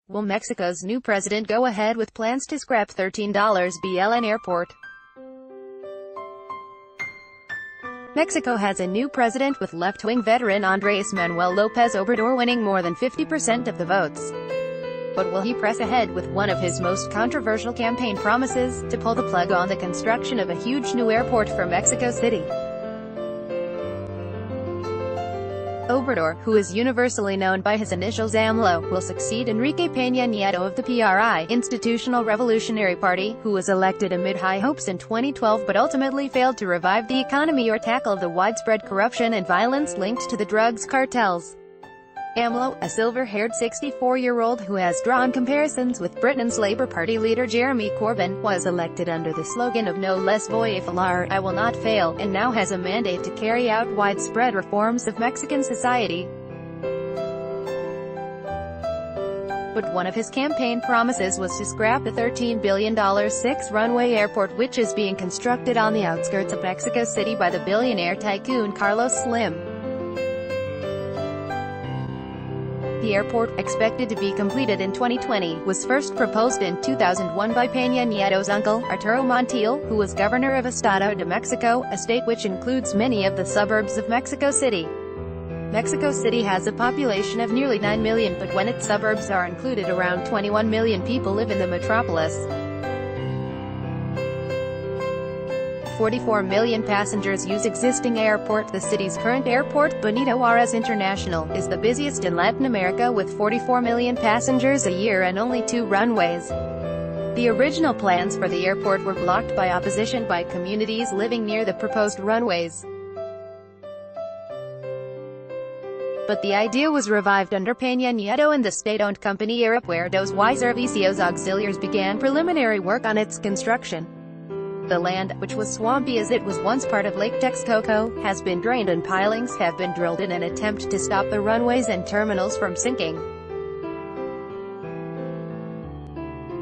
Will Mexico's new president go ahead with plans to scrap $13 BLN airport? Mexico has a new president with left-wing veteran Andrés Manuel López Obrador winning more than 50% of the votes. But will he press ahead with one of his most controversial campaign promises, to pull the plug on the construction of a huge new airport for Mexico City? Obrador, who is universally known by his initials AMLO, will succeed Enrique Peña Nieto of the PRI, Institutional Revolutionary Party, who was elected amid high hopes in 2012 but ultimately failed to revive the economy or tackle the widespread corruption and violence linked to the drugs cartels. AMLO, a silver-haired 64-year-old who has drawn comparisons with Britain's Labour Party leader Jeremy Corbyn, was elected under the slogan of "No les voy a fallar, I will not fail," and now has a mandate to carry out widespread reforms of Mexican society. But one of his campaign promises was to scrap the $13 billion six-runway airport which is being constructed on the outskirts of Mexico City by the billionaire tycoon Carlos Slim. The airport, expected to be completed in 2020, was first proposed in 2001 by Peña Nieto's uncle, Arturo Montiel, who was governor of Estado de Mexico, a state which includes many of the suburbs of Mexico City. Mexico City has a population of nearly 9 million, but when its suburbs are included, around 21 million people live in the metropolis. 44 million passengers use existing airport. The city's current airport, Benito Juárez International, is the busiest in Latin America with 44 million passengers a year and only 2 runways. The original plans for the airport were blocked by opposition by communities living near the proposed runways. But the idea was revived under Peña Nieto and the state-owned company Aeropuertos y Servicios Auxiliares began preliminary work on its construction. The land, which was swampy as it was once part of Lake Texcoco, has been drained and pilings have been drilled in an attempt to stop the runways and terminals from sinking.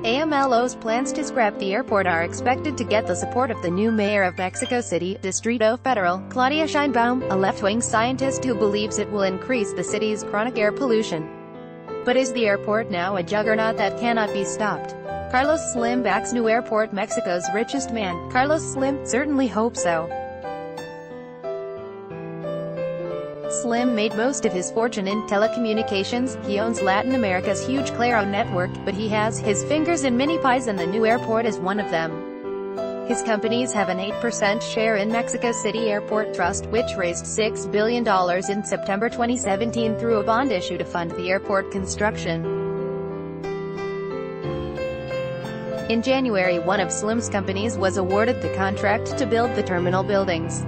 AMLO's plans to scrap the airport are expected to get the support of the new mayor of Mexico City, Distrito Federal, Claudia Sheinbaum, a left-wing scientist who believes it will increase the city's chronic air pollution. But is the airport now a juggernaut that cannot be stopped? Carlos Slim backs new airport. Mexico's richest man, Carlos Slim, certainly hopes so. Slim made most of his fortune in telecommunications. He owns Latin America's huge Claro network, but he has his fingers in many pies and the new airport is one of them. His companies have an 8% share in Mexico City Airport Trust, which raised $6 billion in September 2017 through a bond issue to fund the airport construction. In January, one of Slim's companies was awarded the contract to build the terminal buildings.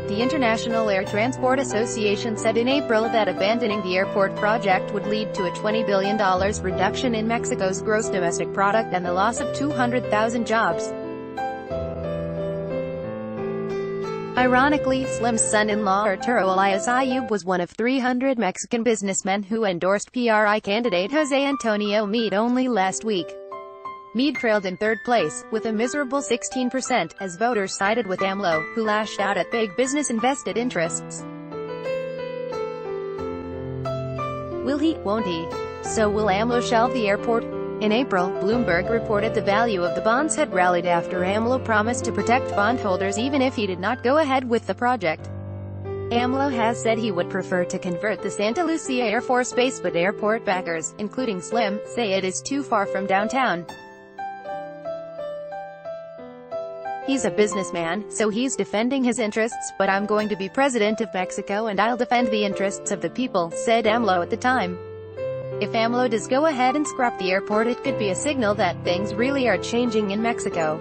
The International Air Transport Association said in April that abandoning the airport project would lead to a $20 billion reduction in Mexico's gross domestic product and the loss of 200,000 jobs. Ironically, Slim's son-in-law Arturo Elias Ayub was one of 300 Mexican businessmen who endorsed PRI candidate José Antonio Meade only last week. Meade trailed in third place, with a miserable 16%, as voters sided with AMLO, who lashed out at big business invested interests. Will he, won't he? So will AMLO shelve the airport? In April, Bloomberg reported the value of the bonds had rallied after AMLO promised to protect bondholders even if he did not go ahead with the project. AMLO has said he would prefer to convert the Santa Lucia Air Force Base, but airport backers, including Slim, say it is too far from downtown. He's a businessman, so he's defending his interests, but I'm going to be president of Mexico and I'll defend the interests of the people, said AMLO at the time. If AMLO does go ahead and scrap the airport, it could be a signal that things really are changing in Mexico.